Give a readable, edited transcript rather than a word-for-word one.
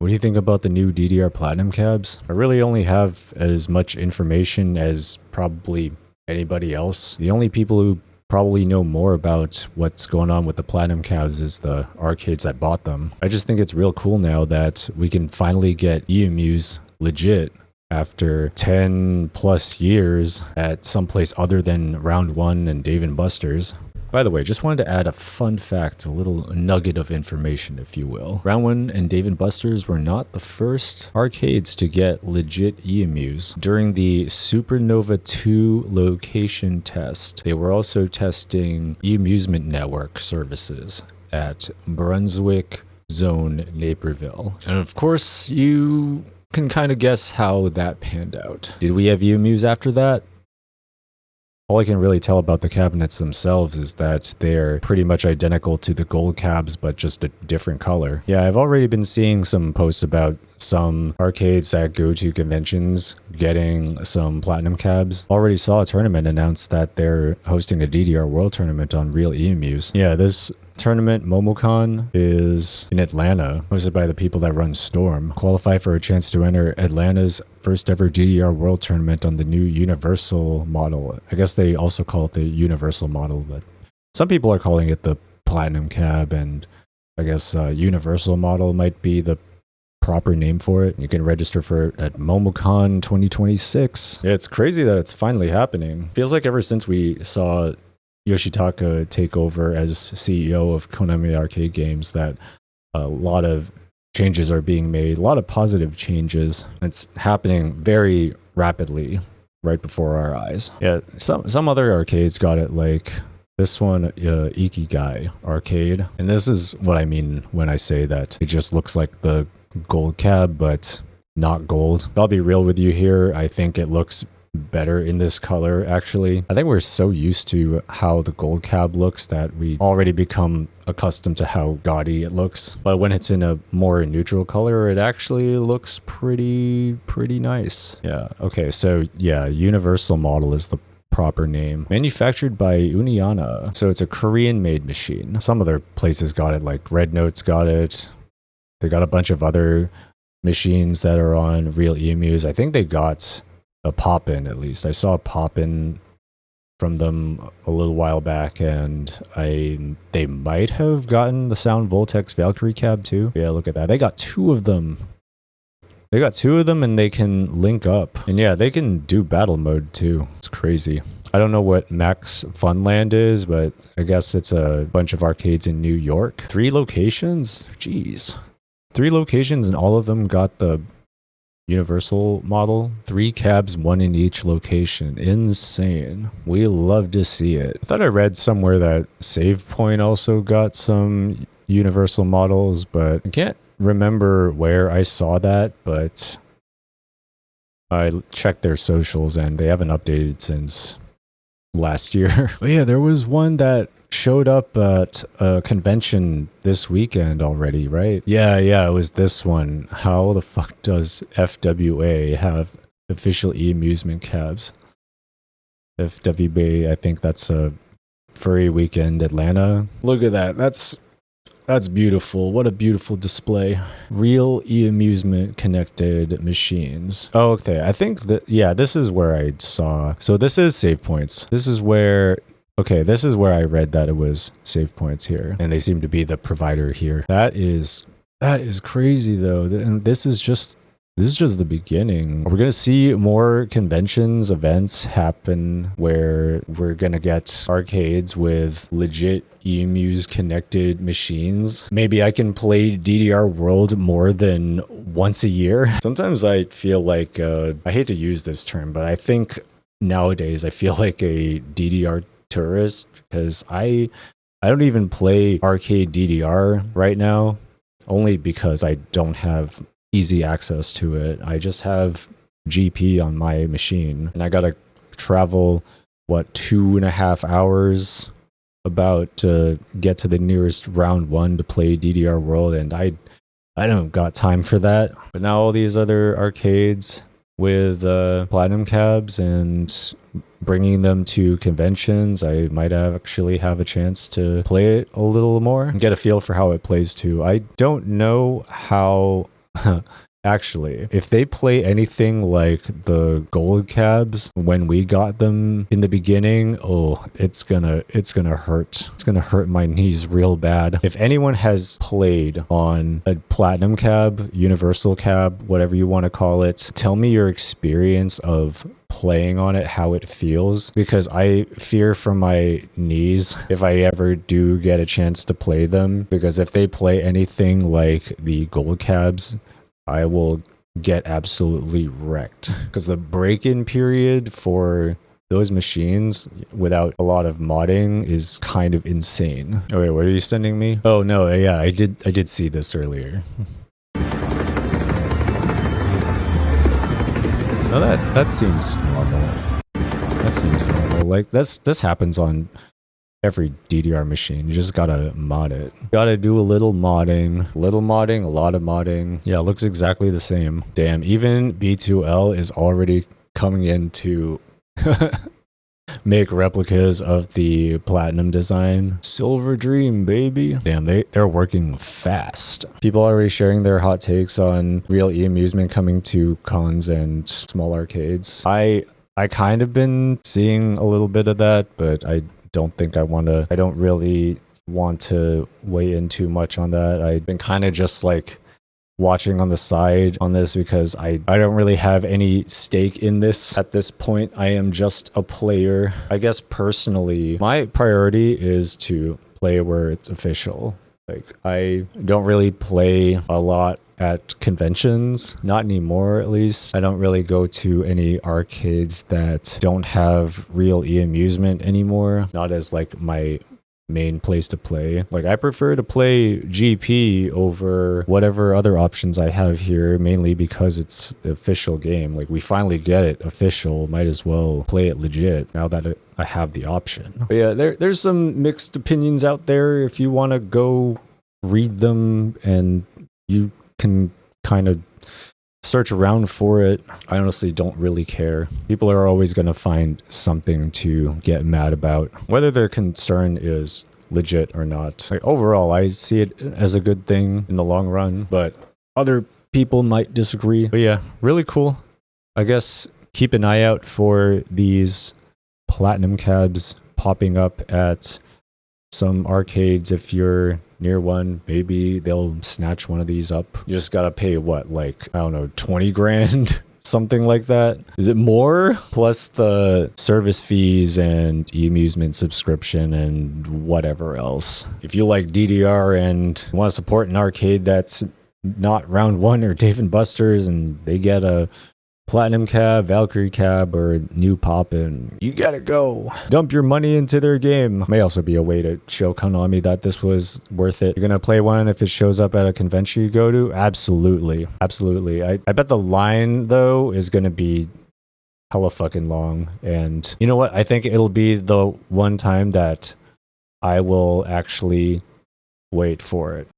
What do you think about the new DDR Platinum cabs? I really only have as much information as probably anybody else. The only people who probably know more about what's going on with the Platinum cabs is the arcades that bought them. I just think it's real cool now that we can finally get e-amuse legit after 10 plus years at someplace other than Round 1 and Dave & Buster's. By the way, just wanted to add a fun fact, a little nugget of information, if you will. Round 1 and Dave & Buster's were not the first arcades to get legit e-amuse. During the Supernova 2 location test, they were also testing e-amusement network services at Brunswick Zone, Naperville. And of course, you can kind of guess how that panned out. Did we have e-amuse after that? All I can really tell about the cabinets themselves is that they're pretty much identical to the gold cabs, but just a different color. Yeah, I've already been seeing some posts about some arcades that go to conventions getting some platinum cabs. Already saw a tournament announce that they're hosting a DDR World Tournament on Real e-amuse. Yeah, this tournament, MomoCon, is in Atlanta, hosted by the people that run Storm. Qualify for a chance to enter Atlanta's first ever DDR World Tournament on the new Universal model. I guess they also call it the Universal model, but some people are calling it the Platinum Cab, and I guess Universal model might be the proper name for it. You can register for it at MomoCon 2026. Yeah, it's crazy that it's finally happening. Feels like ever since we saw Yoshitaka take over as CEO of Konami Arcade Games that a lot of changes are being made, a lot of positive changes. It's happening very rapidly right before our eyes. Yeah, some other arcades got it, like this one, Ikigai Arcade. And this is what I mean when I say that it just looks like the gold cab, but not gold. I'll be real with you here. I think it looks better in this color, actually. I think we're so used to how the gold cab looks that we already become accustomed to how gaudy it looks. But when it's in a more neutral color, it actually looks pretty nice. Yeah, okay, so yeah, Universal model is the proper name. Manufactured by Uniana. So it's a Korean-made machine. Some other places got it, like Red Note's got it. They got a bunch of other machines that are on Real e-amuse. I think they got a pop-in, at least. I saw a pop-in from them a little while back, and they might have gotten the Sound Voltex Valkyrie cab too. Yeah, look at that. They got two of them. They got two of them, and they can link up. And yeah, they can do battle mode too. It's crazy. I don't know what Max Funland is, but I guess it's a bunch of arcades in New York. 3 locations? Jeez. 3 locations, and all of them got the Universal model. 3 cabs, 1 in each location. Insane. We love to see it. I thought I read somewhere that Save Point also got some Universal models, but I can't remember where I saw that, but I checked their socials and they haven't updated since last year. But yeah, there was one that showed up at a convention this weekend already, right? Yeah, it was this one. How the fuck does FWA have official e-amusement cabs? FWA, I think that's a Furry Weekend Atlanta. Look at that. That's beautiful. What a beautiful display. Real e-amusement connected machines. Oh, okay. I think that, yeah, this is where I saw. So this is Save Points. This is where I read that it was Save Points here, and they seem to be the provider here. That is crazy though. And this is just the beginning. We're gonna see more conventions, events happen where we're gonna get arcades with legit e-amuse connected machines. Maybe I can play DDR World more than once a year. Sometimes I feel like, I hate to use this term, but I think nowadays I feel like a DDR tourist, because I don't even play arcade DDR right now, only because I don't have easy access to it. I just have GP on my machine, and I gotta travel 2.5 hours about to get to the nearest Round 1 to play DDR World, and I don't got time for that. But now all these other arcades with platinum cabs and bringing them to conventions, I might actually have a chance to play it a little more and get a feel for how it plays too. I don't know how Actually, if they play anything like the gold cabs when we got them in the beginning, oh, it's gonna hurt. It's gonna hurt my knees real bad. If anyone has played on a platinum cab, universal cab, whatever you want to call it, tell me your experience of playing on it, how it feels, because I fear for my knees if I ever do get a chance to play them, because if they play anything like the gold cabs, I will get absolutely wrecked, because the break-in period for those machines without a lot of modding is kind of insane. Oh wait, what are you sending me? Oh no, yeah, I did see this earlier. No, that seems normal. That seems normal. Like this happens on every DDR machine. You just gotta mod it. Gotta do a little modding, a lot of modding. Yeah, it looks exactly the same. Damn, even B2L is already coming in to make replicas of the platinum design. Silver Dream, baby. Damn, they're working fast. People already sharing their hot takes on real e-amusement coming to cons and small arcades. I kind of been seeing a little bit of that, but I don't really want to weigh in too much on that. I've been kind of just like watching on the side on this, because I don't really have any stake in this at this point. I am just a player. I guess personally, my priority is to play where it's official. Like, I don't really play a lot at conventions, not anymore at least. I don't really go to any arcades that don't have real e-amusement anymore, not as like my main place to play. Like, I prefer to play GP over whatever other options I have here, mainly because it's the official game. Like, we finally get it official, might as well play it legit now that I have the option. But yeah, there's some mixed opinions out there. If you want to go read them, and you can kind of search around for it, I honestly don't really care. People are always going to find something to get mad about, whether their concern is legit or not. Like, overall, I see it as a good thing in the long run, but other people might disagree. But yeah, really cool. I guess keep an eye out for these platinum cabs popping up at some arcades. If you're near one, maybe they'll snatch one of these up. You just gotta pay what, like, I don't know, 20 grand? Something like that. Is it more? Plus the service fees and e-amusement subscription and whatever else. If you like DDR and want to support an arcade that's not Round 1 or Dave & Buster's, and they get a Platinum Cab, Valkyrie Cab, or New Poppin', you gotta go. Dump your money into their game. May also be a way to show Konami that this was worth it. You're gonna play one if it shows up at a convention you go to? Absolutely. Absolutely. I bet the line, though, is gonna be hella fucking long. And you know what? I think it'll be the one time that I will actually wait for it.